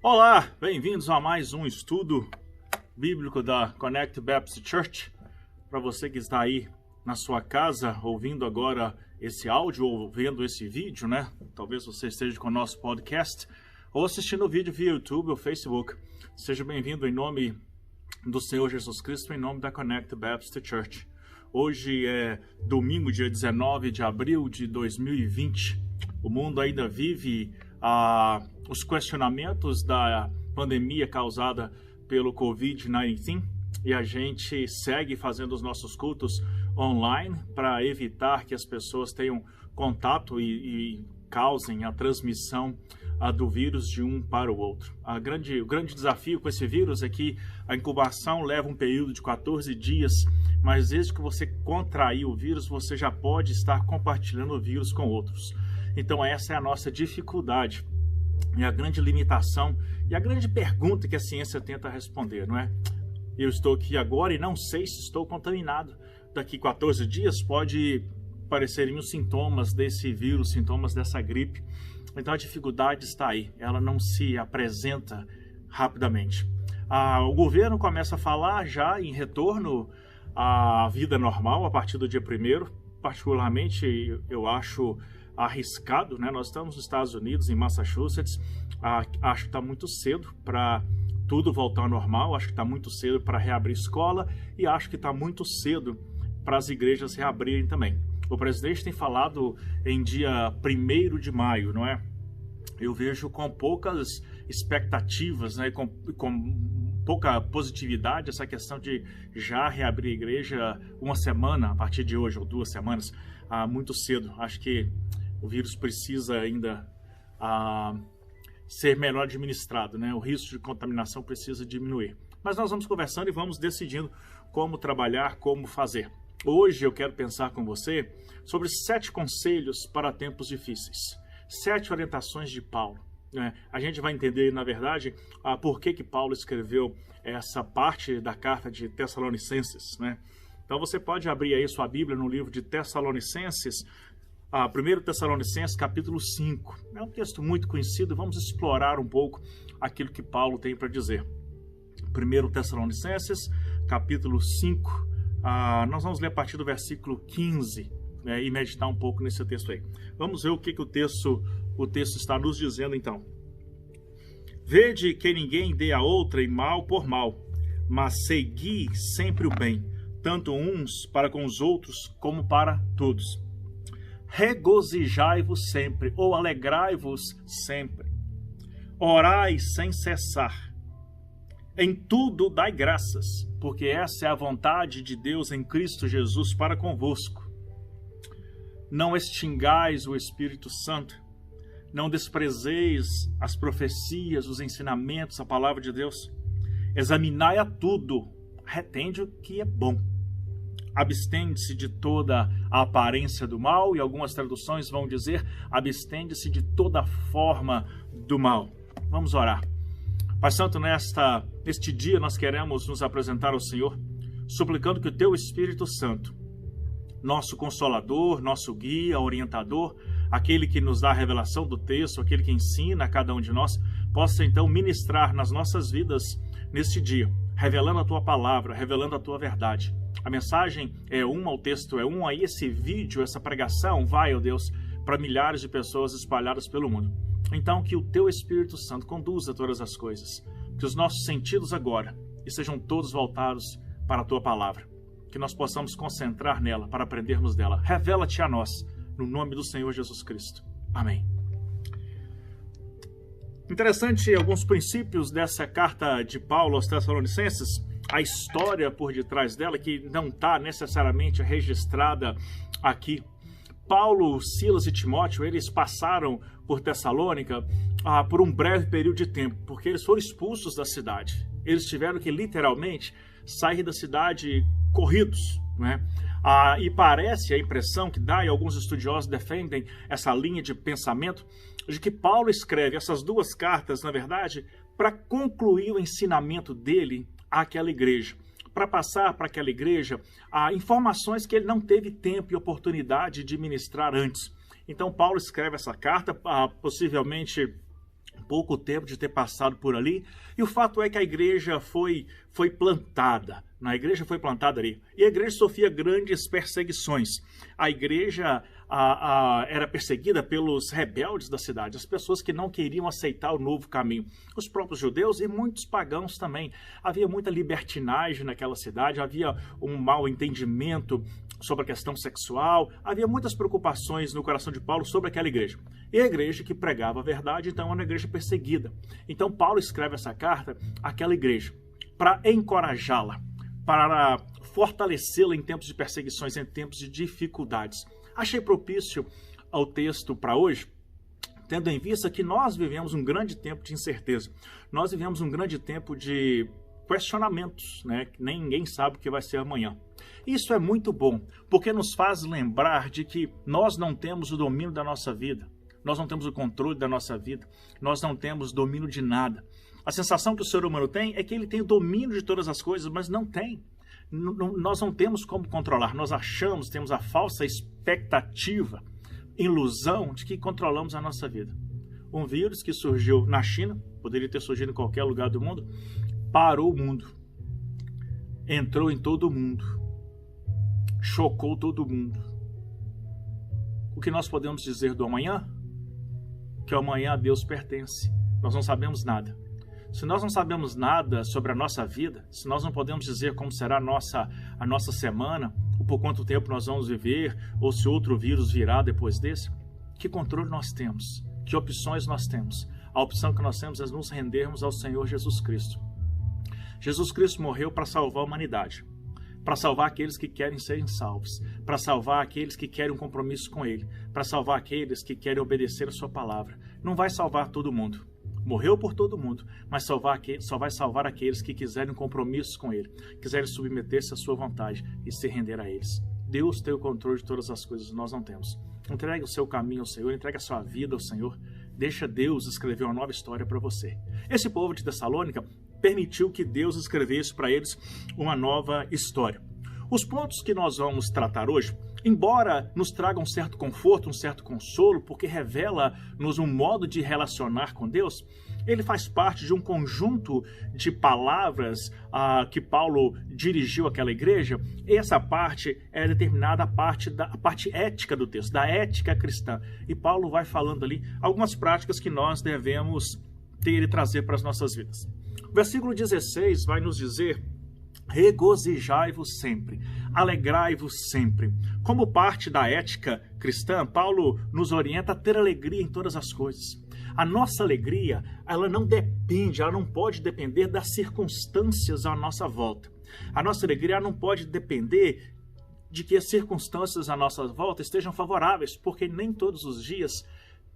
Olá, bem-vindos a mais um estudo bíblico da Connect Baptist Church. Para você que está aí na sua casa ouvindo agora esse áudio ou vendo esse vídeo, né? Talvez você esteja com o nosso podcast ou assistindo o vídeo via YouTube ou Facebook. Seja bem-vindo em nome do Senhor Jesus Cristo, em nome da Connect Baptist Church. Hoje é domingo, dia 19 de abril de 2020. O mundo ainda vive os questionamentos da pandemia causada pelo Covid-19 e a gente segue fazendo os nossos cultos online para evitar que as pessoas tenham contato e causem a transmissão do vírus de um para o outro. O grande desafio com esse vírus é que a incubação leva um período de 14 dias, mas desde que você contrair o vírus, você já pode estar compartilhando o vírus com outros. Então essa é a nossa dificuldade e a grande limitação e a grande pergunta que a ciência tenta responder, não é? Eu estou aqui agora e não sei se estou contaminado. Daqui 14 dias pode aparecerem os sintomas desse vírus, sintomas dessa gripe. Então a dificuldade está aí, ela não se apresenta rapidamente. O governo começa a falar já em retorno à vida normal a partir do dia 1º. Particularmente eu acho arriscado, né? Nós estamos nos Estados Unidos, em Massachusetts. Acho que está muito cedo para tudo voltar ao normal, acho que está muito cedo para reabrir escola e acho que está muito cedo para as igrejas reabrirem também. O presidente tem falado em dia 1º de maio, não é? Eu vejo com poucas expectativas, né? Com pouca positividade essa questão de já reabrir a igreja uma semana a partir de hoje, ou 2 semanas, muito cedo. Acho que o vírus precisa ainda ser melhor administrado, né? O risco de contaminação precisa diminuir. Mas nós vamos conversando e vamos decidindo como trabalhar, como fazer. Hoje eu quero pensar com você sobre 7 conselhos para tempos difíceis. 7 orientações de Paulo. A gente vai entender, na verdade, por que Paulo escreveu essa parte da carta de Tessalonicenses, né? Então você pode abrir aí sua Bíblia no livro de Tessalonicenses, 1 Tessalonicenses, capítulo 5. É um texto muito conhecido, vamos explorar um pouco aquilo que Paulo tem para dizer. 1 Tessalonicenses, capítulo 5, nós vamos ler a partir do versículo 15, né, e meditar um pouco nesse texto aí. Vamos ver o que o texto está nos dizendo então. Vede que ninguém dê a outrem mal por mal, mas segui sempre o bem, tanto uns para com os outros como para todos. Regozijai-vos sempre, ou alegrai-vos sempre. Orai sem cessar. Em tudo dai graças, porque essa é a vontade de Deus em Cristo Jesus para convosco. Não extingais o Espírito Santo, não desprezeis as profecias, os ensinamentos, a palavra de Deus. Examinai a tudo, retende o que é bom. Abstende-se de toda a aparência do mal, e algumas traduções vão dizer, abstende-se de toda forma do mal. Vamos orar. Pai Santo, neste dia nós queremos nos apresentar ao Senhor, suplicando que o Teu Espírito Santo, nosso Consolador, nosso guia, orientador, aquele que nos dá a revelação do texto, aquele que ensina a cada um de nós, possa então ministrar nas nossas vidas neste dia, revelando a Tua palavra, revelando a Tua verdade. A mensagem é uma, o texto é um, aí esse vídeo, essa pregação vai, ó Deus, para milhares de pessoas espalhadas pelo mundo. Então que o Teu Espírito Santo conduza todas as coisas, que os nossos sentidos agora estejam todos voltados para a Tua palavra, que nós possamos concentrar nela para aprendermos dela. Revela-te a nós, no nome do Senhor Jesus Cristo. Amém. Interessante alguns princípios dessa carta de Paulo aos Tessalonicenses, a história por detrás dela, que não está necessariamente registrada aqui. Paulo, Silas e Timóteo, eles passaram por Tessalônica por um breve período de tempo, porque eles foram expulsos da cidade. Eles tiveram que literalmente sair da cidade corridos, né? E parece a impressão que dá, e alguns estudiosos defendem essa linha de pensamento, de que Paulo escreve essas 2 cartas, na verdade, para concluir o ensinamento dele àquela igreja, para passar para aquela igreja informações que ele não teve tempo e oportunidade de ministrar antes. Então Paulo escreve essa carta, possivelmente pouco tempo de ter passado por ali, e o fato é que a igreja foi plantada. A igreja foi plantada ali. E a igreja sofria grandes perseguições. A igreja era perseguida pelos rebeldes da cidade, as pessoas que não queriam aceitar o novo caminho. Os próprios judeus e muitos pagãos também. Havia muita libertinagem naquela cidade, havia um mau entendimento sobre a questão sexual, havia muitas preocupações no coração de Paulo sobre aquela igreja. E a igreja que pregava a verdade, então, era uma igreja perseguida. Então, Paulo escreve essa carta àquela igreja para encorajá-la, para fortalecê-la em tempos de perseguições, em tempos de dificuldades. Achei propício ao texto para hoje, tendo em vista que nós vivemos um grande tempo de incerteza. Nós vivemos um grande tempo de questionamentos, né? Que nem ninguém sabe o que vai ser amanhã. Isso é muito bom, porque nos faz lembrar de que nós não temos o domínio da nossa vida, nós não temos o controle da nossa vida, nós não temos domínio de nada. A sensação que o ser humano tem é que ele tem o domínio de todas as coisas, mas não tem. Nós não temos como controlar, nós achamos, temos a falsa expectativa, ilusão de que controlamos a nossa vida. Um vírus que surgiu na China, poderia ter surgido em qualquer lugar do mundo, parou o mundo, entrou em todo o mundo, chocou todo mundo. O que nós podemos dizer do amanhã? Que o amanhã a Deus pertence. Nós não sabemos nada. Se nós não sabemos nada sobre a nossa vida, se nós não podemos dizer como será a nossa semana, ou por quanto tempo nós vamos viver, ou se outro vírus virá depois desse, que controle nós temos? Que opções nós temos? A opção que nós temos é nos rendermos ao Senhor Jesus Cristo. Jesus Cristo morreu para salvar a humanidade, para salvar aqueles que querem serem salvos, para salvar aqueles que querem um compromisso com Ele, para salvar aqueles que querem obedecer a sua palavra. Não vai salvar todo mundo. Morreu por todo mundo, mas só vai salvar aqueles que quiserem um compromisso com Ele, quiserem submeter-se à sua vontade e se render a eles. Deus tem o controle de todas as coisas, nós não temos. Entregue o seu caminho ao Senhor, entregue a sua vida ao Senhor. Deixa Deus escrever uma nova história para você. Esse povo de Tessalônica permitiu que Deus escrevesse para eles uma nova história. Os pontos que nós vamos tratar hoje, embora nos tragam um certo conforto, um certo consolo, porque revela-nos um modo de relacionar com Deus, ele faz parte de um conjunto de palavras que Paulo dirigiu àquela igreja, e essa parte é determinada a parte ética do texto, da ética cristã. E Paulo vai falando ali algumas práticas que nós devemos ter e trazer para as nossas vidas. O versículo 16 vai nos dizer: regozijai-vos sempre, alegrai-vos sempre. Como parte da ética cristã, Paulo nos orienta a ter alegria em todas as coisas. A nossa alegria, ela não pode depender das circunstâncias à nossa volta. A nossa alegria não pode depender de que as circunstâncias à nossa volta estejam favoráveis, porque nem todos os dias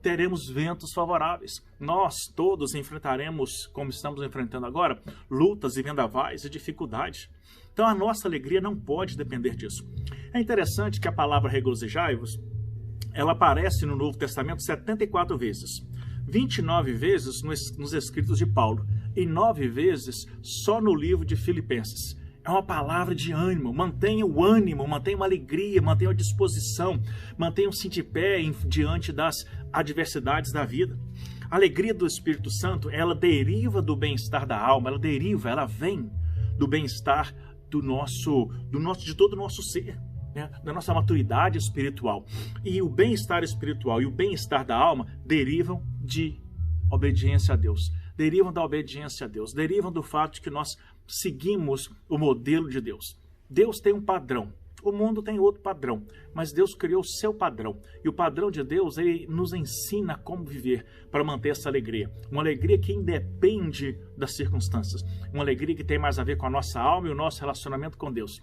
teremos ventos favoráveis. Nós todos enfrentaremos, como estamos enfrentando agora, lutas e vendavais e dificuldades. Então a nossa alegria não pode depender disso. É interessante que a palavra regozijai-vos, ela aparece no Novo Testamento 74 vezes. 29 vezes nos escritos de Paulo e 9 vezes só no livro de Filipenses. É uma palavra de ânimo. Mantenha o ânimo, mantenha uma alegria, mantenha a disposição, mantenha-se de pé diante das adversidades da vida. A alegria do Espírito Santo, ela deriva do bem-estar da alma, ela vem do bem-estar de todo o nosso ser, né? Da nossa maturidade espiritual. E o bem-estar espiritual e o bem-estar da alma derivam de obediência a Deus. Derivam da obediência a Deus, derivam do fato de que nós seguimos o modelo de Deus. Deus tem um padrão, o mundo tem outro padrão, mas Deus criou o seu padrão. E o padrão de Deus, ele nos ensina como viver para manter essa alegria. Uma alegria que independe das circunstâncias. Uma alegria que tem mais a ver com a nossa alma e o nosso relacionamento com Deus.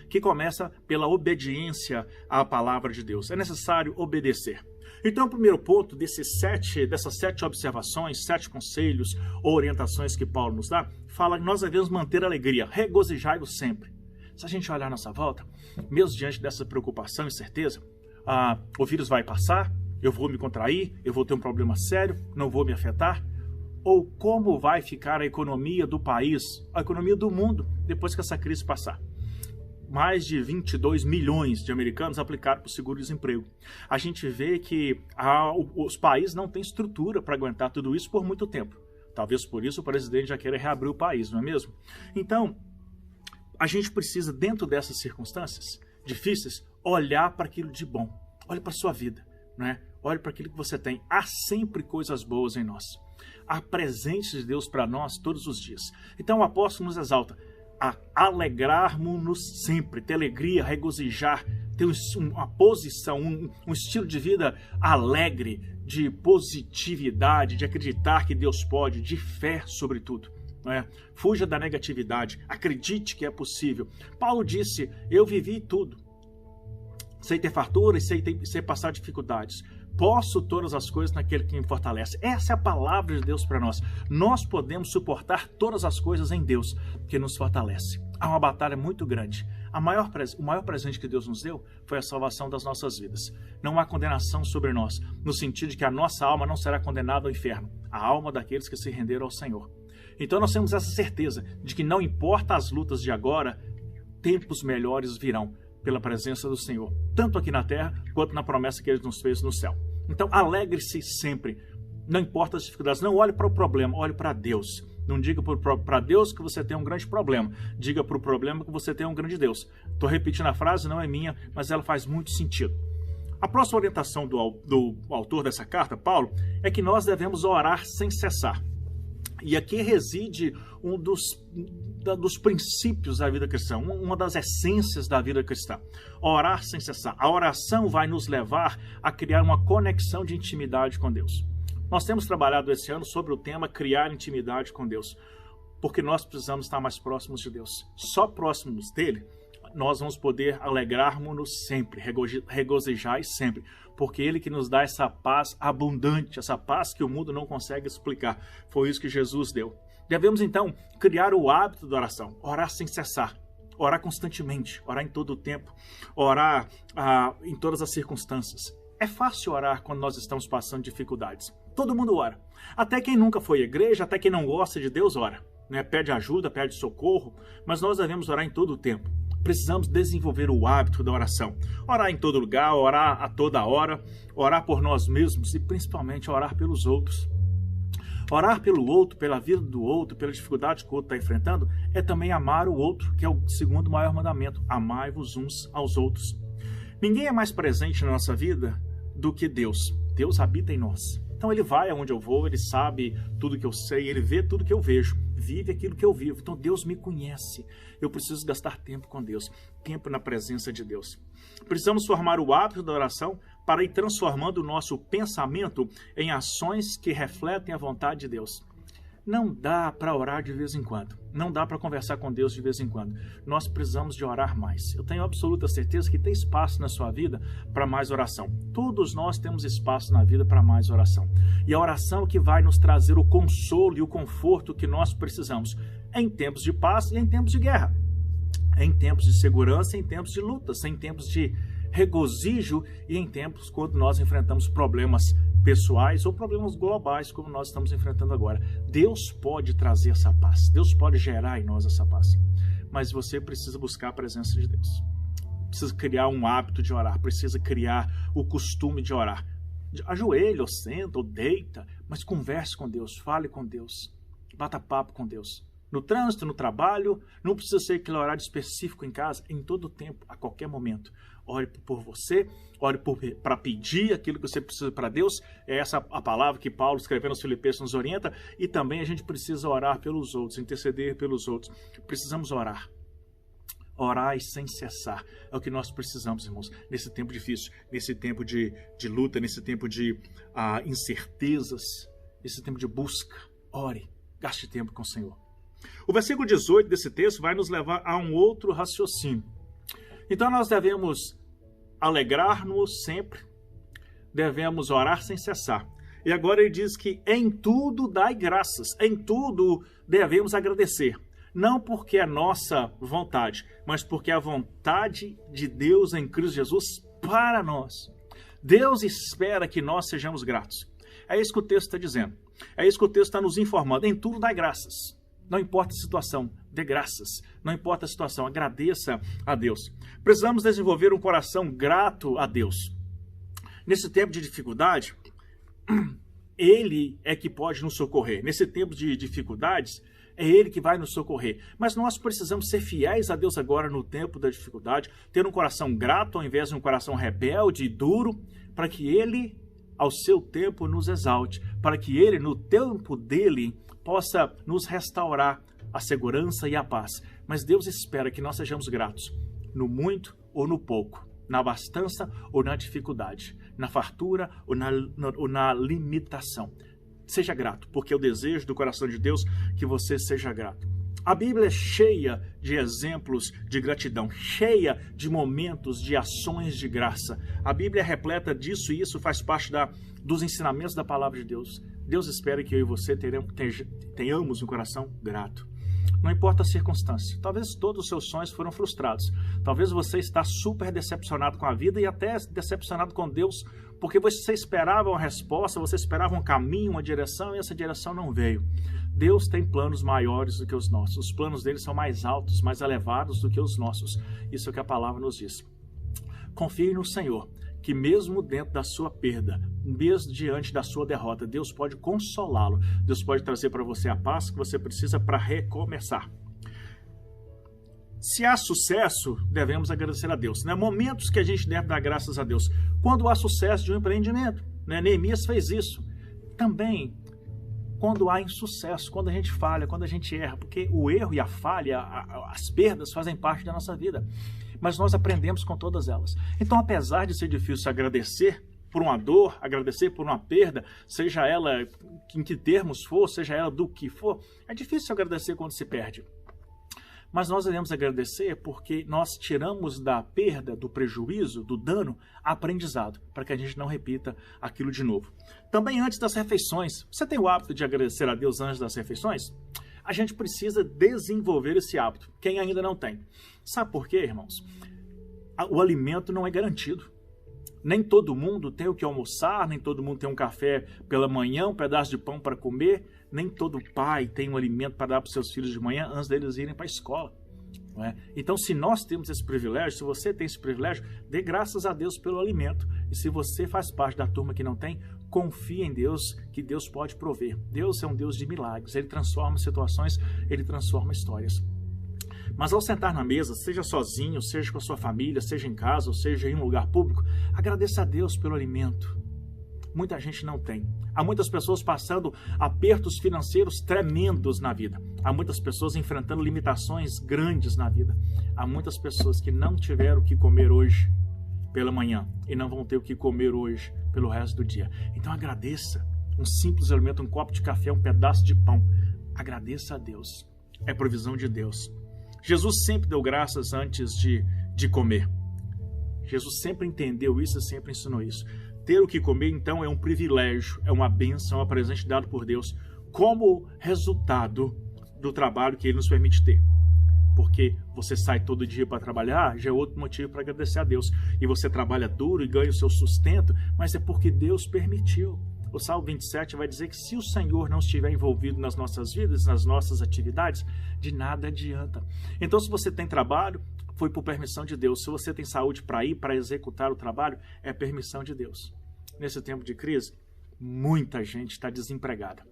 Que começa pela obediência à palavra de Deus. É necessário obedecer. Então, o primeiro ponto dessas 7 observações, 7 conselhos ou orientações que Paulo nos dá, fala que nós devemos manter a alegria, regozijai-vos sempre. Se a gente olhar à nossa volta, mesmo diante dessa preocupação e certeza, o vírus vai passar, eu vou me contrair, eu vou ter um problema sério, não vou me afetar, ou como vai ficar a economia do país, a economia do mundo, depois que essa crise passar. mais de 22 milhões de americanos aplicaram para o seguro-desemprego. A gente vê que os países não têm estrutura para aguentar tudo isso por muito tempo. Talvez por isso o presidente já queira reabrir o país, não é mesmo? Então, a gente precisa, dentro dessas circunstâncias difíceis, olhar para aquilo de bom. Olhe para a sua vida, né? Olhe para aquilo que você tem. Há sempre coisas boas em nós. Há presentes de Deus para nós todos os dias. Então o apóstolo nos exalta a alegrarmos-nos sempre, ter alegria, regozijar, ter uma posição, um estilo de vida alegre, de positividade, de acreditar que Deus pode, de fé sobretudo. Fuja da negatividade, acredite que é possível. Paulo disse, eu vivi tudo. Sei ter fartura e sei passar dificuldades. Posso todas as coisas naquele que me fortalece. Essa é a palavra de Deus para nós. Nós podemos suportar todas as coisas em Deus, que nos fortalece. Há uma batalha muito grande. O maior presente que Deus nos deu foi a salvação das nossas vidas. Não há condenação sobre nós, no sentido de que a nossa alma não será condenada ao inferno. A alma daqueles que se renderam ao Senhor. Então nós temos essa certeza de que não importa as lutas de agora, tempos melhores virão pela presença do Senhor, tanto aqui na terra, quanto na promessa que Ele nos fez no céu. Então, alegre-se sempre, não importa as dificuldades, não olhe para o problema, olhe para Deus. Não diga para Deus que você tem um grande problema, diga para o problema que você tem um grande Deus. Estou repetindo a frase, não é minha, mas ela faz muito sentido. A próxima orientação do autor dessa carta, Paulo, é que nós devemos orar sem cessar. E aqui reside um dos princípios da vida cristã, uma das essências da vida cristã. Orar sem cessar. A oração vai nos levar a criar uma conexão de intimidade com Deus. Nós temos trabalhado esse ano sobre o tema criar intimidade com Deus, porque nós precisamos estar mais próximos de Deus. Só próximos dele, nós vamos poder alegrarmos-nos sempre, regozijar sempre, porque Ele que nos dá essa paz abundante, essa paz que o mundo não consegue explicar. Foi isso que Jesus deu. Devemos então criar o hábito da oração, orar sem cessar, orar constantemente, orar em todo o tempo, orar em todas as circunstâncias. É fácil orar quando nós estamos passando dificuldades. Todo mundo ora. Até quem nunca foi à igreja, até quem não gosta de Deus ora. Pede ajuda, pede socorro, mas nós devemos orar em todo o tempo. Precisamos desenvolver o hábito da oração. Orar em todo lugar, orar a toda hora, orar por nós mesmos e principalmente orar pelos outros. Orar pelo outro, pela vida do outro, pela dificuldade que o outro está enfrentando, é também amar o outro, que é o segundo maior mandamento. Amai-vos uns aos outros. Ninguém é mais presente na nossa vida do que Deus. Deus habita em nós. Então Ele vai aonde eu vou, Ele sabe tudo que eu sei, Ele vê tudo que eu vejo, vive aquilo que eu vivo. Então Deus me conhece. Eu preciso gastar tempo com Deus, tempo na presença de Deus. Precisamos formar o hábito da oração para ir transformando o nosso pensamento em ações que refletem a vontade de Deus. Não dá para orar de vez em quando. Não dá para conversar com Deus de vez em quando. Nós precisamos de orar mais. Eu tenho absoluta certeza que tem espaço na sua vida para mais oração. Todos nós temos espaço na vida para mais oração. E a oração é o que vai nos trazer o consolo e o conforto que nós precisamos em tempos de paz e em tempos de guerra. Em tempos de segurança e em tempos de lutas. Em tempos de regozijo e em tempos quando nós enfrentamos problemas pessoais ou problemas globais como nós estamos enfrentando agora. Deus pode trazer essa paz. Deus pode gerar em nós essa paz. Mas você precisa buscar a presença de Deus. Precisa criar um hábito de orar. Precisa criar o costume de orar. Ajoelha, ou senta, ou deita, mas converse com Deus, fale com Deus, bata papo com Deus. No trânsito, no trabalho, não precisa ser aquele horário específico em casa, em todo o tempo, a qualquer momento. Ore por você, ore para pedir aquilo que você precisa para Deus. É essa a palavra que Paulo, escrevendo aos Filipenses, nos orienta. E também a gente precisa orar pelos outros, interceder pelos outros. Precisamos orar. Orai sem cessar. É o que nós precisamos, irmãos, nesse tempo difícil, nesse tempo de luta, nesse tempo de incertezas, nesse tempo de busca. Ore, gaste tempo com o Senhor. O versículo 18 desse texto vai nos levar a um outro raciocínio. Então nós devemos alegrar-nos sempre, devemos orar sem cessar. E agora ele diz que em tudo dai graças, em tudo devemos agradecer. Não porque é nossa vontade, mas porque é a vontade de Deus em Cristo Jesus para nós. Deus espera que nós sejamos gratos. É isso que o texto está dizendo. É isso que o texto está nos informando. Em tudo dai graças. Não importa a situação, dê graças. Não importa a situação, agradeça a Deus. Precisamos desenvolver um coração grato a Deus. Nesse tempo de dificuldade, Ele é que pode nos socorrer. Nesse tempo de dificuldades, é Ele que vai nos socorrer. Mas nós precisamos ser fiéis a Deus agora no tempo da dificuldade, ter um coração grato ao invés de um coração rebelde e duro, para que Ele, ao seu tempo, nos exalte, para que Ele, no tempo dele, possa nos restaurar a segurança e a paz. Mas Deus espera que nós sejamos gratos, no muito ou no pouco, na abastança ou na dificuldade, na fartura ou na limitação. Seja grato, porque é o desejo do coração de Deus que você seja grato. A Bíblia é cheia de exemplos de gratidão, cheia de momentos, de ações de graça. A Bíblia é repleta disso e isso faz parte dos ensinamentos da palavra de Deus. Deus espera que eu e você tenhamos um coração grato. Não importa a circunstância. Talvez todos os seus sonhos foram frustrados. Talvez você está super decepcionado com a vida e até decepcionado com Deus, porque você esperava uma resposta, você esperava um caminho, uma direção, e essa direção não veio. Deus tem planos maiores do que os nossos. Os planos dele são mais altos, mais elevados do que os nossos. Isso é o que a palavra nos diz. Confie no Senhor, que mesmo dentro da sua perda, mesmo diante da sua derrota, Deus pode consolá-lo. Deus pode trazer para você a paz que você precisa para recomeçar. Se há sucesso, devemos agradecer a Deus. Momentos que a gente deve dar graças a Deus. Quando há sucesso de um empreendimento, Neemias fez isso. Também quando há insucesso, quando a gente falha, quando a gente erra, porque o erro e a falha, as perdas fazem parte da nossa vida, mas nós aprendemos com todas elas. Então, apesar de ser difícil agradecer por uma dor, agradecer por uma perda, seja ela em que termos for, seja ela do que for, é difícil agradecer quando se perde. Mas nós devemos agradecer porque nós tiramos da perda, do prejuízo, do dano, aprendizado, para que a gente não repita aquilo de novo. Também antes das refeições, você tem o hábito de agradecer a Deus antes das refeições? A gente precisa desenvolver esse hábito, quem ainda não tem. Sabe por quê, irmãos? O alimento não é garantido. Nem todo mundo tem o que almoçar, nem todo mundo tem um café pela manhã, um pedaço de pão para comer, nem todo pai tem um alimento para dar para os seus filhos de manhã antes deles irem para a escola. Não é? Então, se nós temos esse privilégio, se você tem esse privilégio, dê graças a Deus pelo alimento. E se você faz parte da turma que não tem, confie em Deus, que Deus pode prover. Deus é um Deus de milagres, Ele transforma situações, Ele transforma histórias. Mas ao sentar na mesa, seja sozinho, seja com a sua família, seja em casa, ou seja em um lugar público, agradeça a Deus pelo alimento. Muita gente não tem. Há muitas pessoas passando apertos financeiros tremendos na vida. Há muitas pessoas enfrentando limitações grandes na vida. Há muitas pessoas que não tiveram o que comer hoje pela manhã e não vão ter o que comer hoje pelo resto do dia. Então agradeça. Um simples alimento, um copo de café, um pedaço de pão. Agradeça a Deus. É provisão de Deus. Jesus sempre deu graças antes de comer. Jesus sempre entendeu isso e sempre ensinou isso. Ter o que comer, então, é um privilégio, é uma bênção, é um presente dado por Deus como resultado do trabalho que Ele nos permite ter. Porque você sai todo dia para trabalhar, já é outro motivo para agradecer a Deus. E você trabalha duro e ganha o seu sustento, mas é porque Deus permitiu. O Salmo 27 vai dizer que se o Senhor não estiver envolvido nas nossas vidas, nas nossas atividades, de nada adianta. Então, se você tem trabalho, foi por permissão de Deus. Se você tem saúde para ir, para executar o trabalho, é permissão de Deus. Nesse tempo de crise, muita gente está desempregada.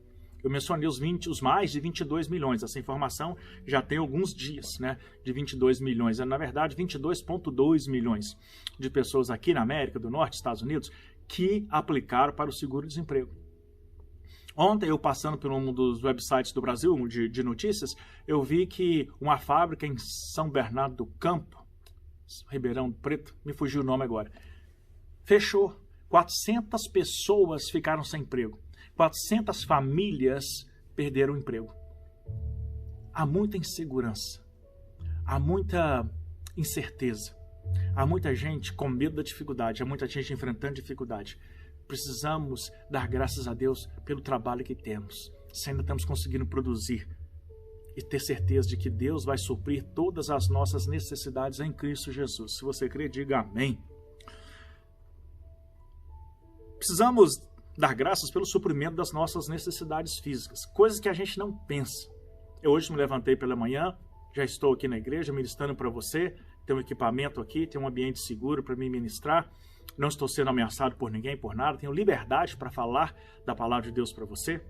Eu mencionei os mais de 22 milhões. Essa informação já tem alguns dias, de 22 milhões. Na verdade, 22,2 milhões de pessoas aqui na América do Norte, Estados Unidos, que aplicaram para o seguro-desemprego. Ontem, eu passando por um dos websites do Brasil, de notícias, eu vi que uma fábrica em São Bernardo do Campo, Ribeirão Preto, me fugiu o nome agora, fechou. 400 pessoas ficaram sem emprego. 400 famílias perderam o emprego. Há muita insegurança. Há muita incerteza. Há muita gente com medo da dificuldade. Há muita gente enfrentando dificuldade. Precisamos dar graças a Deus pelo trabalho que temos. Se ainda estamos conseguindo produzir. E ter certeza de que Deus vai suprir todas as nossas necessidades em Cristo Jesus. Se você crê, diga amém. Precisamos dar graças pelo suprimento das nossas necessidades físicas. Coisas que a gente não pensa. Eu hoje me levantei pela manhã, já estou aqui na igreja ministrando para você, tem um equipamento aqui, tem um ambiente seguro para me ministrar, não estou sendo ameaçado por ninguém, por nada, tenho liberdade para falar da palavra de Deus para você.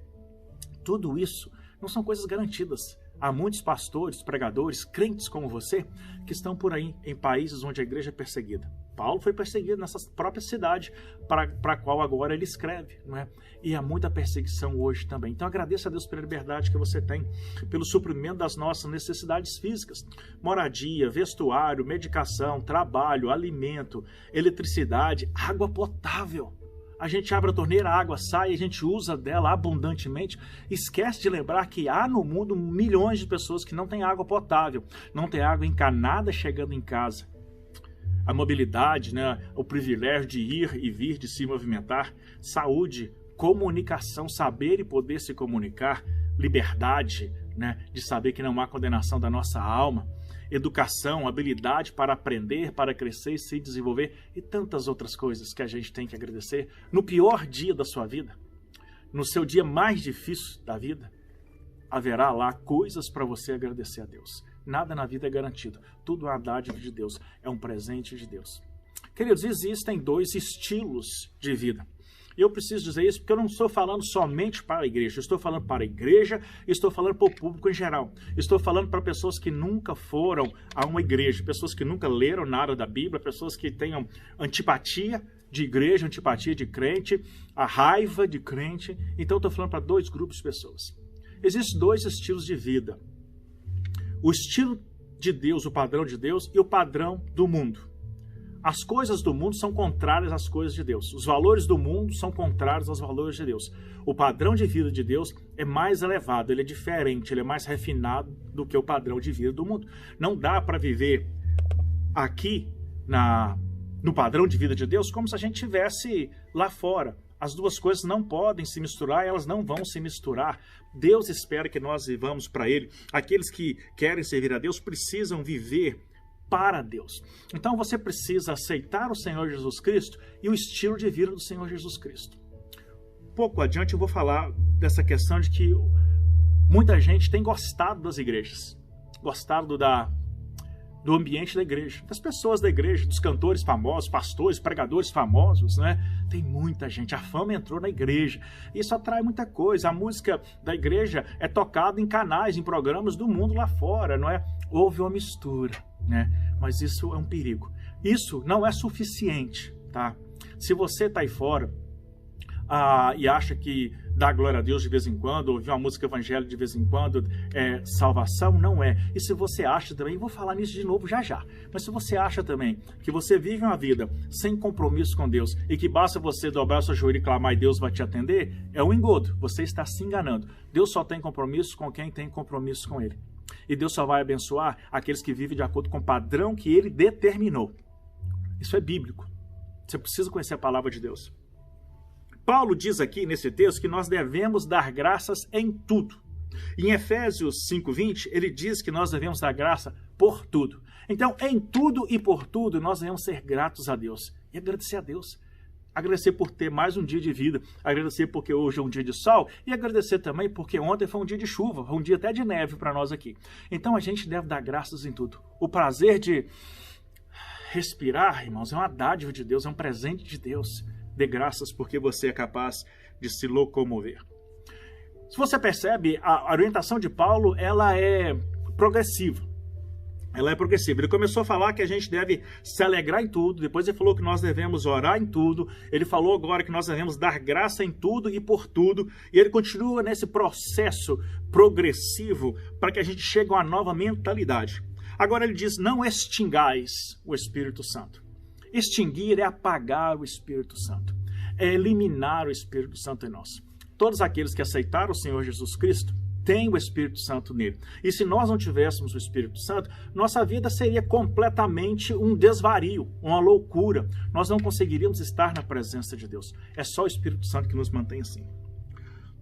Tudo isso não são coisas garantidas. Há muitos pastores, pregadores, crentes como você, que estão por aí em países onde a igreja é perseguida. Paulo foi perseguido nessa própria cidade para a qual agora ele escreve, não é? E há muita perseguição hoje também. Então agradeça a Deus pela liberdade que você tem, pelo suprimento das nossas necessidades físicas. Moradia, vestuário, medicação, trabalho, alimento, eletricidade, água potável. A gente abre a torneira, a água sai, a gente usa dela abundantemente. Esquece de lembrar que há no mundo milhões de pessoas que não têm água potável, não têm água encanada chegando em casa. A mobilidade, né, o privilégio de ir e vir, de se movimentar, saúde, comunicação, saber e poder se comunicar, liberdade, né, de saber que não há condenação da nossa alma, educação, habilidade para aprender, para crescer e se desenvolver e tantas outras coisas que a gente tem que agradecer no pior dia da sua vida, no seu dia mais difícil da vida, haverá lá coisas para você agradecer a Deus. Nada na vida é garantido, tudo é uma dádiva de Deus, é um presente de Deus. Queridos, existem dois estilos de vida. Eu preciso dizer isso porque eu não estou falando somente para a igreja. Eu estou falando para a igreja, estou falando para o público em geral. Estou falando para pessoas que nunca foram a uma igreja, pessoas que nunca leram nada da Bíblia, pessoas que tenham antipatia de igreja, antipatia de crente, a raiva de crente. Então eu estou falando para dois grupos de pessoas. Existem dois estilos de vida. O estilo de Deus, o padrão de Deus e o padrão do mundo. As coisas do mundo são contrárias às coisas de Deus. Os valores do mundo são contrários aos valores de Deus. O padrão de vida de Deus é mais elevado, ele é diferente, ele é mais refinado do que o padrão de vida do mundo. Não dá para viver aqui no padrão de vida de Deus como se a gente estivesse lá fora. As duas coisas não podem se misturar, elas não vão se misturar. Deus espera que nós vivamos para Ele. Aqueles que querem servir a Deus precisam viver para Deus. Então você precisa aceitar o Senhor Jesus Cristo e o estilo de vida do Senhor Jesus Cristo. Pouco adiante eu vou falar dessa questão de que muita gente tem gostado das igrejas, gostado do ambiente da igreja, das pessoas da igreja, dos cantores famosos, pastores, pregadores famosos, né? Tem muita gente, a fama entrou na igreja, isso atrai muita coisa, a música da igreja é tocada em canais, em programas do mundo lá fora, não é? Houve uma mistura, né? Mas isso é um perigo. Isso não é suficiente, tá? Se você tá aí fora e acha que dar glória a Deus de vez em quando, ouvir uma música evangélica de vez em quando é salvação, não é. E se você acha também, vou falar nisso de novo já já, mas se você acha também que você vive uma vida sem compromisso com Deus e que basta você dobrar o seu joelho e clamar e Deus vai te atender, é um engodo, você está se enganando. Deus só tem compromisso com quem tem compromisso com Ele. E Deus só vai abençoar aqueles que vivem de acordo com o padrão que Ele determinou. Isso é bíblico. Você precisa conhecer a palavra de Deus. Paulo diz aqui nesse texto que nós devemos dar graças em tudo. Em Efésios 5:20, ele diz que nós devemos dar graça por tudo. Então, em tudo e por tudo, nós devemos ser gratos a Deus e agradecer a Deus. Agradecer por ter mais um dia de vida, agradecer porque hoje é um dia de sol e agradecer também porque ontem foi um dia de chuva, um dia até de neve para nós aqui. Então, a gente deve dar graças em tudo. O prazer de respirar, irmãos, é uma dádiva de Deus, é um presente de Deus. Dê graças porque você é capaz de se locomover. Se você percebe, a orientação de Paulo, ela é progressiva. Ela é progressiva. Ele começou a falar que a gente deve se alegrar em tudo, depois ele falou que nós devemos orar em tudo, ele falou agora que nós devemos dar graça em tudo e por tudo, e ele continua nesse processo progressivo para que a gente chegue a uma nova mentalidade. Agora ele diz, não extingais o Espírito Santo. Extinguir é apagar o Espírito Santo, é eliminar o Espírito Santo em nós. Todos aqueles que aceitaram o Senhor Jesus Cristo têm o Espírito Santo nele. E se nós não tivéssemos o Espírito Santo, nossa vida seria completamente um desvario, uma loucura. Nós não conseguiríamos estar na presença de Deus. É só o Espírito Santo que nos mantém assim.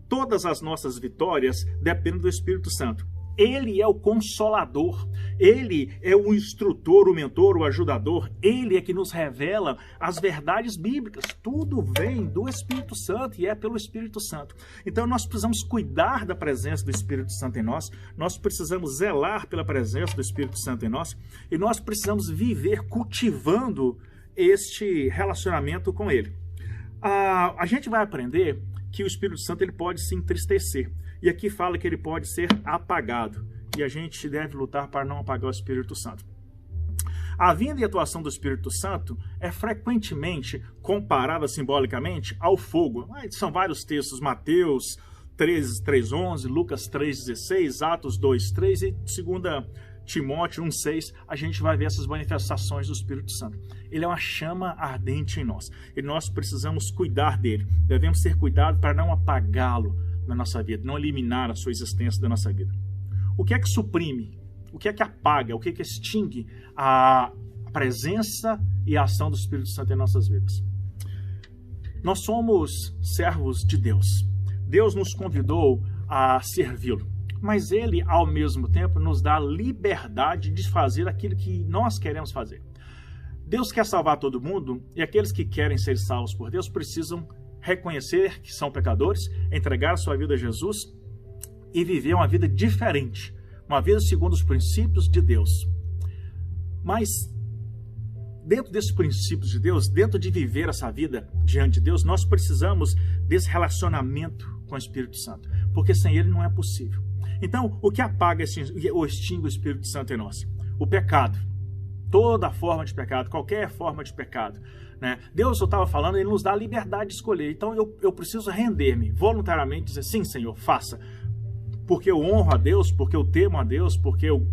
Todas as nossas vitórias dependem do Espírito Santo. Ele é o Consolador, Ele é o instrutor, o mentor, o ajudador, Ele é que nos revela as verdades bíblicas. Tudo vem do Espírito Santo e é pelo Espírito Santo. Então nós precisamos cuidar da presença do Espírito Santo em nós, nós precisamos zelar pela presença do Espírito Santo em nós e nós precisamos viver cultivando este relacionamento com Ele. A gente vai aprender que o Espírito Santo ele pode se entristecer. E aqui fala que ele pode ser apagado. E a gente deve lutar para não apagar o Espírito Santo. A vinda e atuação do Espírito Santo é frequentemente comparada simbolicamente ao fogo. São vários textos, Mateus 3:11, Lucas 3:16, Atos 2:3 e 2 Timóteo 1:6, a gente vai ver essas manifestações do Espírito Santo. Ele é uma chama ardente em nós. E nós precisamos cuidar dele. Devemos ter cuidado para não apagá-lo na nossa vida, não eliminar a sua existência da nossa vida. O que é que suprime? O que é que apaga? O que é que extingue a presença e a ação do Espírito Santo em nossas vidas? Nós somos servos de Deus. Deus nos convidou a servi-lo. Mas Ele, ao mesmo tempo, nos dá a liberdade de fazer aquilo que nós queremos fazer. Deus quer salvar todo mundo e aqueles que querem ser salvos por Deus precisam reconhecer que são pecadores, entregar a sua vida a Jesus e viver uma vida diferente, uma vida segundo os princípios de Deus. Mas dentro desses princípios de Deus, dentro de viver essa vida diante de Deus, nós precisamos desse relacionamento com o Espírito Santo, porque sem Ele não é possível. Então, o que apaga ou extingue o Espírito Santo em nós? O pecado. Toda forma de pecado, qualquer forma de pecado. Né? Deus, eu estava falando, Ele nos dá a liberdade de escolher. Então, eu preciso render-me voluntariamente, dizer, sim, Senhor, faça. Porque eu honro a Deus, porque eu temo a Deus, porque eu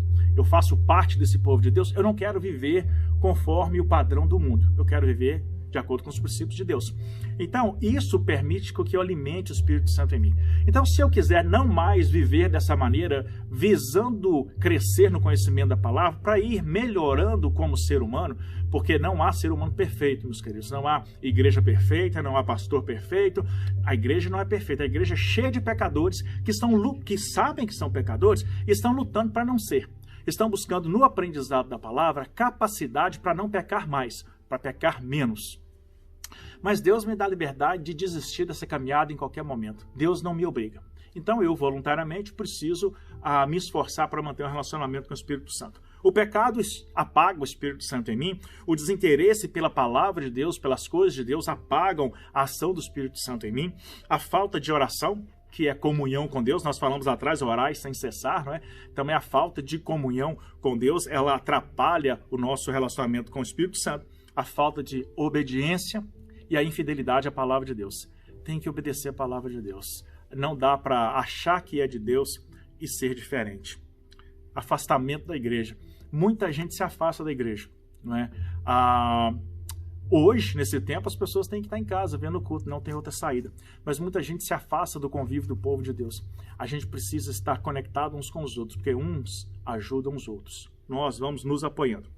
faço parte desse povo de Deus. Eu não quero viver conforme o padrão do mundo. Eu quero viver de acordo com os princípios de Deus. Então, isso permite que eu alimente o Espírito Santo em mim. Então, se eu quiser não mais viver dessa maneira, visando crescer no conhecimento da palavra, para ir melhorando como ser humano, porque não há ser humano perfeito, meus queridos. Não há igreja perfeita, não há pastor perfeito. A igreja não é perfeita. A igreja é cheia de pecadores que sabem que são pecadores e estão lutando para não ser. Estão buscando no aprendizado da palavra capacidade para não pecar mais, para pecar menos. Mas Deus me dá a liberdade de desistir dessa caminhada em qualquer momento. Deus não me obriga. Então eu voluntariamente preciso me esforçar para manter um relacionamento com o Espírito Santo. O pecado apaga o Espírito Santo em mim, o desinteresse pela palavra de Deus, pelas coisas de Deus, apagam a ação do Espírito Santo em mim, a falta de oração, que é comunhão com Deus, nós falamos lá atrás, orar sem cessar, não é? Também a falta de comunhão com Deus, ela atrapalha o nosso relacionamento com o Espírito Santo, a falta de obediência e a infidelidade à palavra de Deus. Tem que obedecer a palavra de Deus. Não dá para achar que é de Deus e ser diferente. Afastamento da igreja. Muita gente se afasta da igreja, não é? Hoje, nesse tempo, as pessoas têm que estar em casa, vendo o culto, não tem outra saída. Mas muita gente se afasta do convívio do povo de Deus. A gente precisa estar conectado uns com os outros, porque uns ajudam os outros. Nós vamos nos apoiando.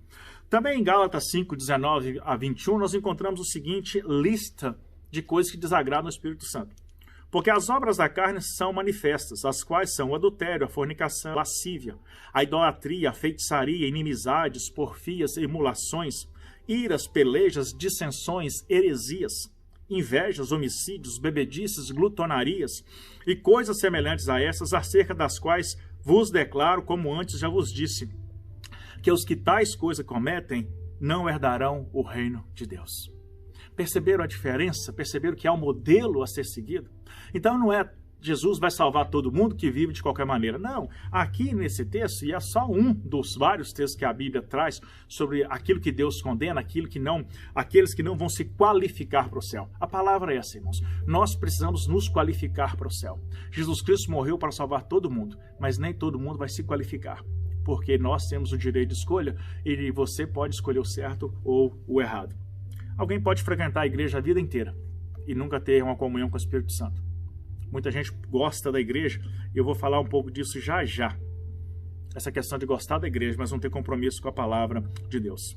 Também em Gálatas 5, 19 a 21, nós encontramos o seguinte lista de coisas que desagradam o Espírito Santo. Porque as obras da carne são manifestas, as quais são o adultério, a fornicação, a lascívia, a idolatria, a feitiçaria, inimizades, porfias, emulações, iras, pelejas, dissensões, heresias, invejas, homicídios, bebedices, glutonarias e coisas semelhantes a essas, acerca das quais vos declaro, como antes já vos disse, que os que tais coisas cometem não herdarão o reino de Deus. Perceberam a diferença? Perceberam que há um modelo a ser seguido? Então não é Jesus vai salvar todo mundo que vive de qualquer maneira. Não, aqui nesse texto, e é só um dos vários textos que a Bíblia traz sobre aquilo que Deus condena, aqueles que não vão se qualificar para o céu. A palavra é essa, irmãos. Nós precisamos nos qualificar para o céu. Jesus Cristo morreu para salvar todo mundo, mas nem todo mundo vai se qualificar, porque nós temos o direito de escolha e você pode escolher o certo ou o errado. Alguém pode frequentar a igreja a vida inteira e nunca ter uma comunhão com o Espírito Santo. Muita gente gosta da igreja e eu vou falar um pouco disso já já. Essa questão de gostar da igreja, mas não ter compromisso com a palavra de Deus.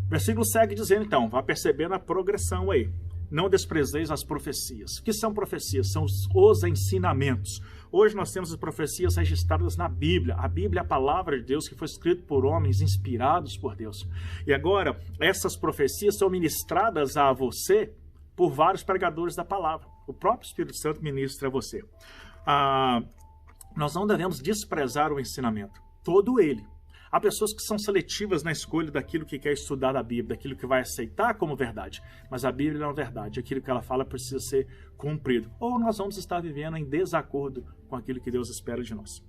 O versículo segue dizendo então, vá percebendo a progressão aí. não desprezeis as profecias. O que são profecias? São os ensinamentos. Hoje nós temos as profecias registradas na Bíblia. A Bíblia é a palavra de Deus que foi escrita por homens inspirados por Deus. E agora, essas profecias são ministradas a você por vários pregadores da palavra. O próprio Espírito Santo ministra a você. Nós não devemos desprezar o ensinamento, todo ele. Há pessoas que são seletivas na escolha daquilo que quer estudar da Bíblia, daquilo que vai aceitar como verdade. Mas a Bíblia não é verdade, aquilo que ela fala precisa ser cumprido. Ou nós vamos estar vivendo em desacordo com aquilo que Deus espera de nós.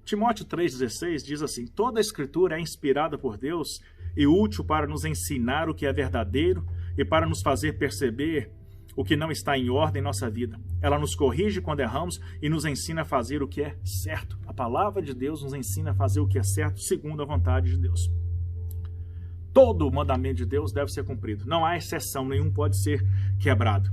Timóteo 3,16 diz assim: toda a Escritura é inspirada por Deus e útil para nos ensinar o que é verdadeiro e para nos fazer perceber o que não está em ordem em nossa vida. Ela nos corrige quando erramos e nos ensina a fazer o que é certo. A palavra de Deus nos ensina a fazer o que é certo segundo a vontade de Deus. Todo o mandamento de Deus deve ser cumprido. Não há exceção, nenhum pode ser quebrado.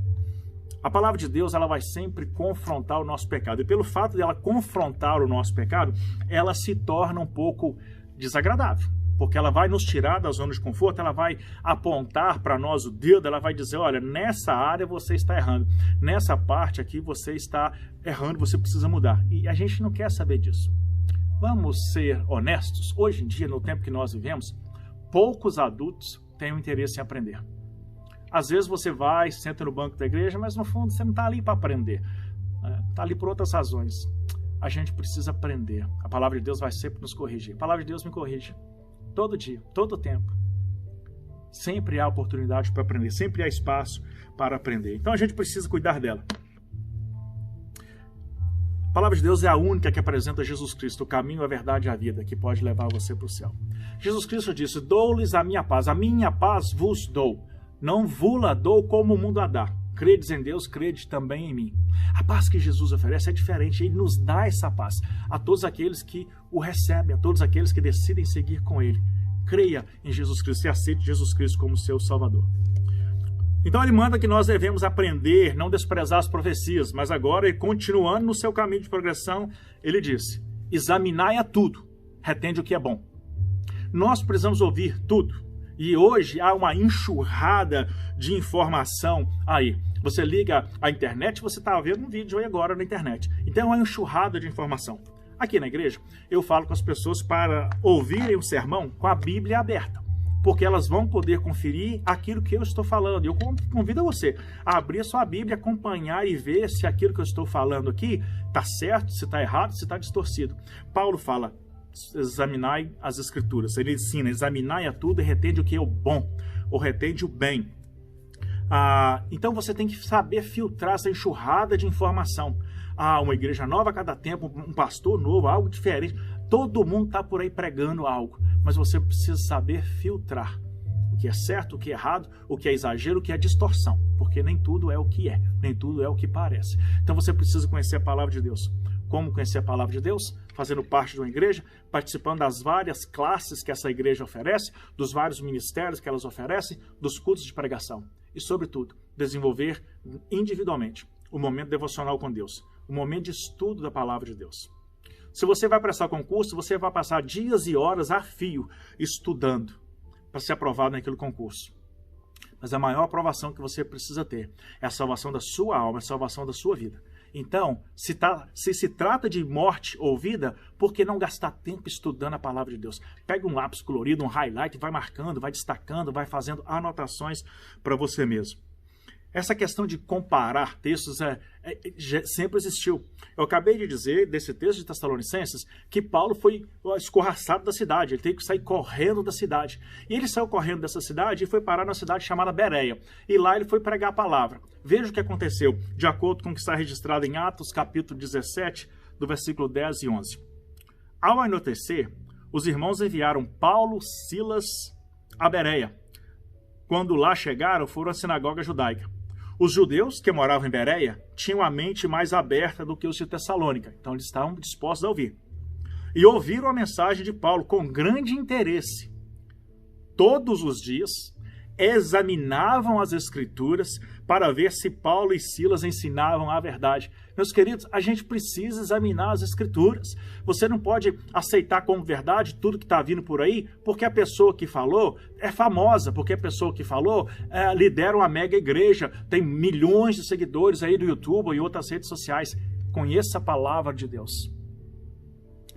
A palavra de Deus, ela vai sempre confrontar o nosso pecado. E pelo fato de ela confrontar o nosso pecado, ela se torna um pouco desagradável. Porque ela vai nos tirar da zona de conforto, ela vai apontar para nós o dedo, ela vai dizer, olha, nessa área você está errando, nessa parte aqui você está errando, você precisa mudar. E a gente não quer saber disso. Vamos ser honestos, hoje em dia, no tempo que nós vivemos, poucos adultos têm um interesse em aprender. Às vezes você vai, senta no banco da igreja, mas no fundo você não está ali para aprender, está ali por outras razões. A gente precisa aprender, a palavra de Deus vai sempre nos corrigir, a palavra de Deus me corrige. Todo dia, todo tempo. Sempre há oportunidade para aprender, sempre há espaço para aprender. Então a gente precisa cuidar dela. A palavra de Deus é a única que apresenta Jesus Cristo, o caminho, a verdade e a vida, que pode levar você para o céu. Jesus Cristo disse, dou-lhes a minha paz vos dou. Não vula dou como o mundo a dá. Credes em Deus, crede também em mim. A paz que Jesus oferece é diferente, ele nos dá essa paz a todos aqueles que o recebem, a todos aqueles que decidem seguir com ele. Creia em Jesus Cristo e aceite Jesus Cristo como seu Salvador. Então ele manda que nós devemos aprender, não desprezar as profecias, mas agora, continuando no seu caminho de progressão, ele disse, examinai a tudo, retende o que é bom. Nós precisamos ouvir tudo. E hoje há uma enxurrada de informação aí. Você liga a internet, você está vendo um vídeo aí agora na internet. Então é uma enxurrada de informação. Aqui na igreja, eu falo com as pessoas para ouvirem o sermão com a Bíblia aberta. Porque elas vão poder conferir aquilo que eu estou falando. Eu convido você a abrir a sua Bíblia, acompanhar e ver se aquilo que eu estou falando aqui está certo, se está errado, se está distorcido. Paulo fala, examinai as Escrituras. Ele ensina, examinai a tudo e retende o que é o bom, ou retende o bem. Então você tem que saber filtrar essa enxurrada de informação. Uma igreja nova a cada tempo, um pastor novo, algo diferente. Todo mundo está por aí pregando algo, mas você precisa saber filtrar o que é certo, o que é errado, o que é exagero, o que é distorção, porque nem tudo é o que é, nem tudo é o que parece. Então você precisa conhecer a palavra de Deus. Como conhecer a palavra de Deus? Fazendo parte de uma igreja, participando das várias classes que essa igreja oferece, dos vários ministérios que elas oferecem, dos cultos de pregação. E, sobretudo, desenvolver individualmente o momento devocional com Deus, o momento de estudo da palavra de Deus. Se você vai prestar concurso, você vai passar dias e horas a fio estudando para ser aprovado naquele concurso. Mas a maior aprovação que você precisa ter é a salvação da sua alma, a salvação da sua vida. Então, se se trata de morte ou vida, por que não gastar tempo estudando a palavra de Deus? Pega um lápis colorido, um highlight, vai marcando, vai destacando, vai fazendo anotações para você mesmo. Essa questão de comparar textos sempre existiu. Eu acabei de dizer, desse texto de Tessalonicenses, que Paulo foi escorraçado da cidade, ele teve que sair correndo da cidade. E ele saiu correndo dessa cidade e foi parar numa cidade chamada Bereia. E lá ele foi pregar a palavra. Veja o que aconteceu, de acordo com o que está registrado em Atos, capítulo 17, do versículo 10 e 11. Ao anoitecer, os irmãos enviaram Paulo, Silas a Bereia. Quando lá chegaram, foram à sinagoga judaica. Os judeus que moravam em Bereia tinham a mente mais aberta do que os de Tessalônica, então eles estavam dispostos a ouvir. E ouviram a mensagem de Paulo com grande interesse. Todos os dias, examinavam as Escrituras para ver se Paulo e Silas ensinavam a verdade. Meus queridos, a gente precisa examinar as Escrituras. Você não pode aceitar como verdade tudo que está vindo por aí, porque a pessoa que falou é famosa, porque a pessoa que falou lidera uma mega igreja, tem milhões de seguidores aí no YouTube e outras redes sociais. Conheça a palavra de Deus,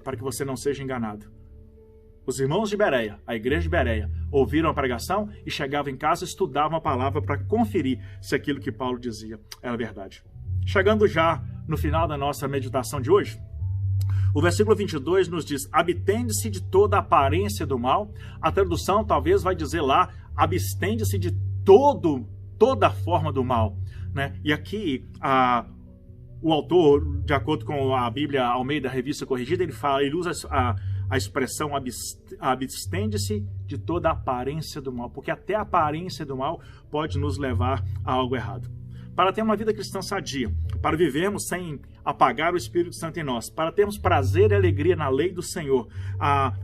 para que você não seja enganado. Os irmãos de Bereia, a igreja de Bereia, ouviram a pregação e chegavam em casa e estudavam a palavra para conferir se aquilo que Paulo dizia era verdade. Chegando já no final da nossa meditação de hoje, o versículo 22 nos diz: abstende-se de toda aparência do mal. A tradução talvez vai dizer lá, abstende-se de toda forma do mal, né? E aqui o autor, de acordo com a Bíblia Almeida Revista Corrigida, ele usa a expressão abstende-se de toda aparência do mal, porque até a aparência do mal pode nos levar a algo errado. Para ter uma vida cristã sadia, para vivermos sem apagar o Espírito Santo em nós, para termos prazer e alegria na lei do Senhor,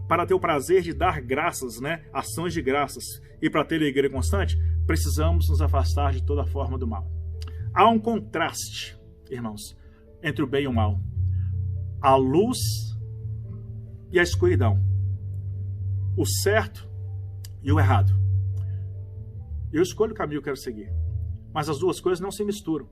para ter o prazer de dar graças, né, ações de graças, e para ter alegria constante, precisamos nos afastar de toda forma do mal. Há um contraste, irmãos, entre o bem e o mal. A luz e a escuridão. O certo e o errado. Eu escolho o caminho que eu quero seguir. Mas as duas coisas não se misturam.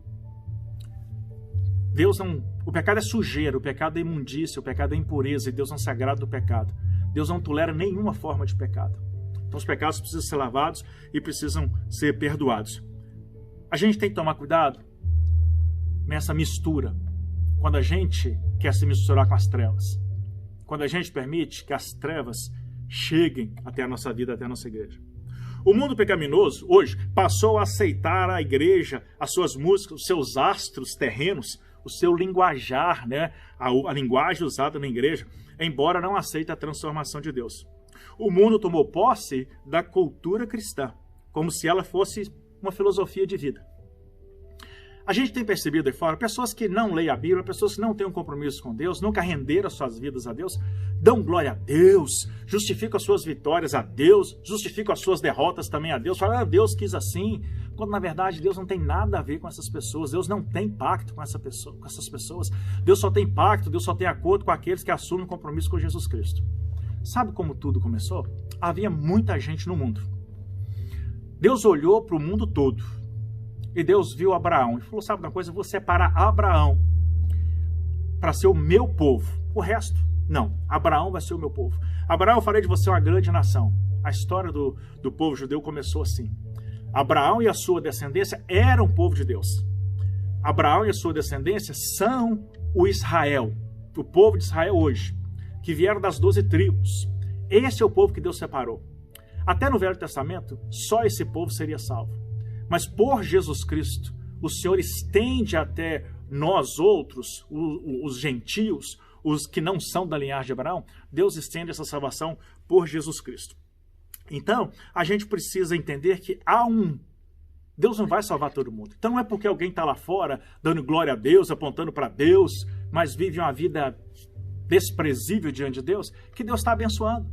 O pecado é sujeira, o pecado é imundícia, o pecado é impureza, e Deus não se agrada do pecado. Deus não tolera nenhuma forma de pecado. Então os pecados precisam ser lavados e precisam ser perdoados. A gente tem que tomar cuidado nessa mistura, quando a gente quer se misturar com as trevas. Quando a gente permite que as trevas cheguem até a nossa vida, até a nossa igreja. O mundo pecaminoso, hoje, passou a aceitar a igreja, as suas músicas, os seus astros terrenos, o seu linguajar, né? A linguagem usada na igreja, embora não aceite a transformação de Deus. O mundo tomou posse da cultura cristã, como se ela fosse uma filosofia de vida. A gente tem percebido aí fora pessoas que não leem a Bíblia, pessoas que não têm um compromisso com Deus, nunca renderam as suas vidas a Deus, dão glória a Deus, justificam as suas vitórias a Deus, justificam as suas derrotas também a Deus, falam, Deus quis assim, quando na verdade Deus não tem nada a ver com essas pessoas, Deus não tem pacto com essas pessoas, Deus só tem pacto, Deus só tem acordo com aqueles que assumem um compromisso com Jesus Cristo. Sabe como tudo começou? Havia muita gente no mundo. Deus olhou para o mundo todo. E Deus viu Abraão e falou, sabe uma coisa, eu vou separar Abraão para ser o meu povo. O resto, não. Abraão vai ser o meu povo. Abraão, eu farei de você uma grande nação. A história do povo judeu começou assim. Abraão e a sua descendência eram o povo de Deus. Abraão e a sua descendência são o Israel, o povo de Israel hoje, que vieram das 12 tribos. Esse é o povo que Deus separou. Até no Velho Testamento, só esse povo seria salvo. Mas por Jesus Cristo, o Senhor estende até nós outros, os gentios, os que não são da linhagem de Abraão, Deus estende essa salvação por Jesus Cristo. Então, a gente precisa entender que Deus não vai salvar todo mundo. Então não é porque alguém está lá fora, dando glória a Deus, apontando para Deus, mas vive uma vida desprezível diante de Deus, que Deus está abençoando.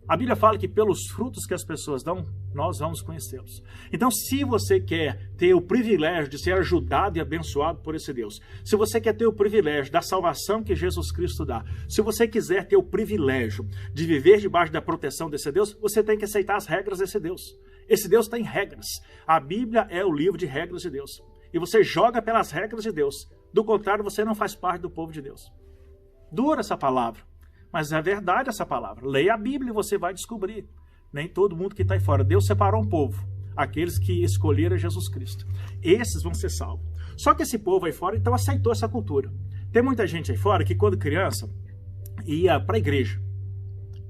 A Bíblia fala que pelos frutos que as pessoas dão, nós vamos conhecê-los. Então, se você quer ter o privilégio de ser ajudado e abençoado por esse Deus, se você quer ter o privilégio da salvação que Jesus Cristo dá, se você quiser ter o privilégio de viver debaixo da proteção desse Deus, você tem que aceitar as regras desse Deus. Esse Deus tem regras. A Bíblia é o livro de regras de Deus. E você joga pelas regras de Deus. Do contrário, você não faz parte do povo de Deus. Dura essa palavra. Mas é verdade essa palavra. Leia a Bíblia e você vai descobrir. Nem todo mundo que está aí fora. Deus separou um povo. Aqueles que escolheram Jesus Cristo. Esses vão ser salvos. Só que esse povo aí fora, então, aceitou essa cultura. Tem muita gente aí fora que, quando criança, ia para a igreja.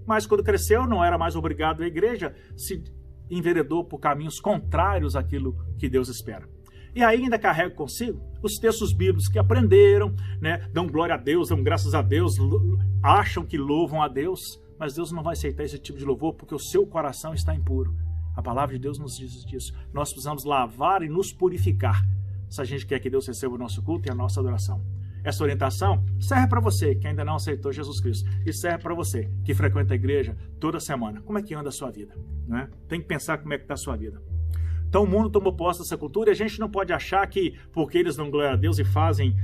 Mas quando cresceu, não era mais obrigado à igreja, se enveredou por caminhos contrários àquilo que Deus espera. E ainda carrega consigo os textos bíblicos que aprenderam, né? Dão glória a Deus, dão graças a Deus, acham que louvam a Deus, mas Deus não vai aceitar esse tipo de louvor porque o seu coração está impuro. A palavra de Deus nos diz disso. Nós precisamos lavar e nos purificar se a gente quer que Deus receba o nosso culto e a nossa adoração. essa orientação serve para você que ainda não aceitou Jesus Cristo e serve para você que frequenta a igreja toda semana. Como é que anda a sua vida? Né? Tem que pensar como é que está a sua vida. Então o mundo tomou posse dessa cultura e a gente não pode achar que porque eles dão glória a Deus e fazem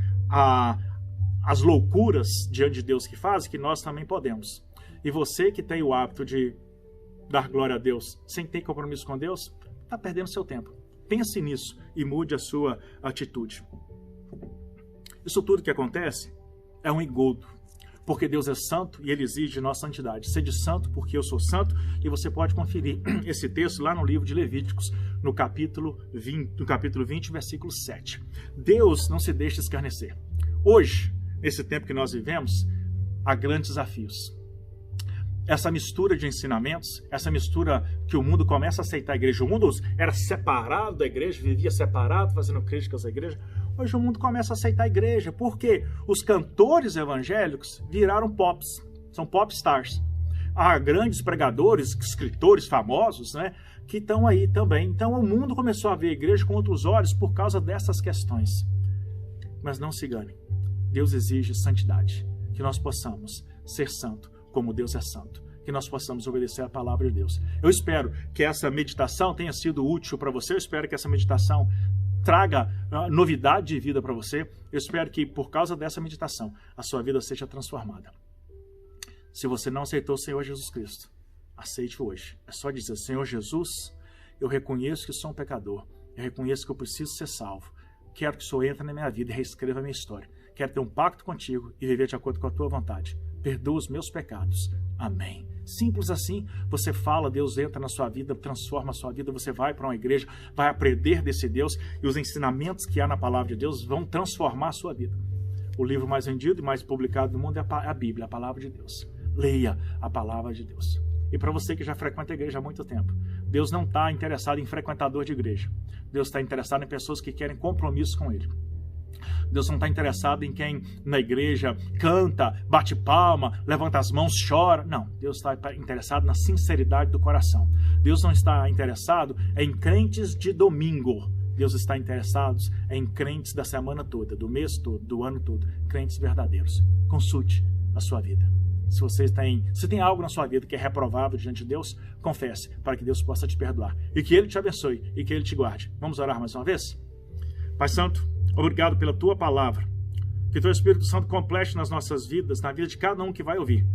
as loucuras diante de Deus que fazem, que nós também podemos. E você que tem o hábito de dar glória a Deus sem ter compromisso com Deus, está perdendo seu tempo. Pense nisso e mude a sua atitude. Isso tudo que acontece é um engodo, porque Deus é santo e Ele exige de nós santidade. Sede santo porque eu sou santo, e você pode conferir esse texto lá no livro de Levíticos, no capítulo 20, versículo 7. Deus não se deixa escarnecer. Hoje, nesse tempo que nós vivemos, há grandes desafios. Essa mistura de ensinamentos, essa mistura que o mundo começa a aceitar a igreja. O mundo era separado da igreja, vivia separado, fazendo críticas à igreja. Hoje o mundo começa a aceitar a igreja, porque os cantores evangélicos viraram pops, são pop stars. Há grandes pregadores, escritores famosos, né, que estão aí também. Então o mundo começou a ver a igreja com outros olhos por causa dessas questões. Mas não se engane, Deus exige santidade, que nós possamos ser santo como Deus é santo, que nós possamos obedecer a palavra de Deus. Eu espero que essa meditação tenha sido útil para você, eu espero que essa meditação traga novidade de vida para você, eu espero que por causa dessa meditação a sua vida seja transformada. Se você não aceitou o Senhor Jesus Cristo, aceite hoje. É só dizer: Senhor Jesus, eu reconheço que sou um pecador, eu reconheço que eu preciso ser salvo, quero que o Senhor entre na minha vida e reescreva a minha história, quero ter um pacto contigo e viver de acordo com a tua vontade. Perdoa os meus pecados. Amém. Simples assim, você fala, Deus entra na sua vida, transforma a sua vida, você vai para uma igreja, vai aprender desse Deus e os ensinamentos que há na palavra de Deus vão transformar a sua vida. O livro mais vendido e mais publicado no mundo é a Bíblia, a palavra de Deus. Leia a palavra de Deus. E para você que já frequenta a igreja há muito tempo, Deus não está interessado em frequentador de igreja. Deus está interessado em pessoas que querem compromisso com Ele. Deus não está interessado em quem na igreja canta, bate palma, levanta as mãos, chora. Não, Deus está interessado na sinceridade do coração. Deus não está interessado em crentes de domingo. Deus está interessado em crentes da semana toda, do mês todo, do ano todo. Crentes verdadeiros. Consulte a sua vida. Se tem algo na sua vida que é reprovável diante de Deus, confesse, para que Deus possa te perdoar. E que Ele te abençoe e que Ele te guarde. Vamos orar mais uma vez? Pai Santo, obrigado pela Tua palavra. Que Teu Espírito Santo complete nas nossas vidas, na vida de cada um que vai ouvir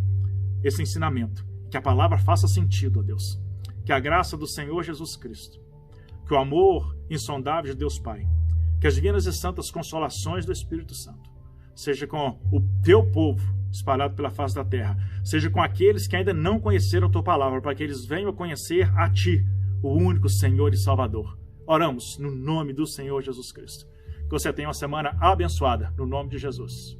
esse ensinamento. Que a palavra faça sentido, ó Deus. Que a graça do Senhor Jesus Cristo, que o amor insondável de Deus Pai, que as divinas e santas consolações do Espírito Santo, seja com o Teu povo espalhado pela face da terra, seja com aqueles que ainda não conheceram a Tua palavra, para que eles venham a conhecer a Ti, o único Senhor e Salvador. Oramos no nome do Senhor Jesus Cristo. Que você tenha uma semana abençoada, no nome de Jesus.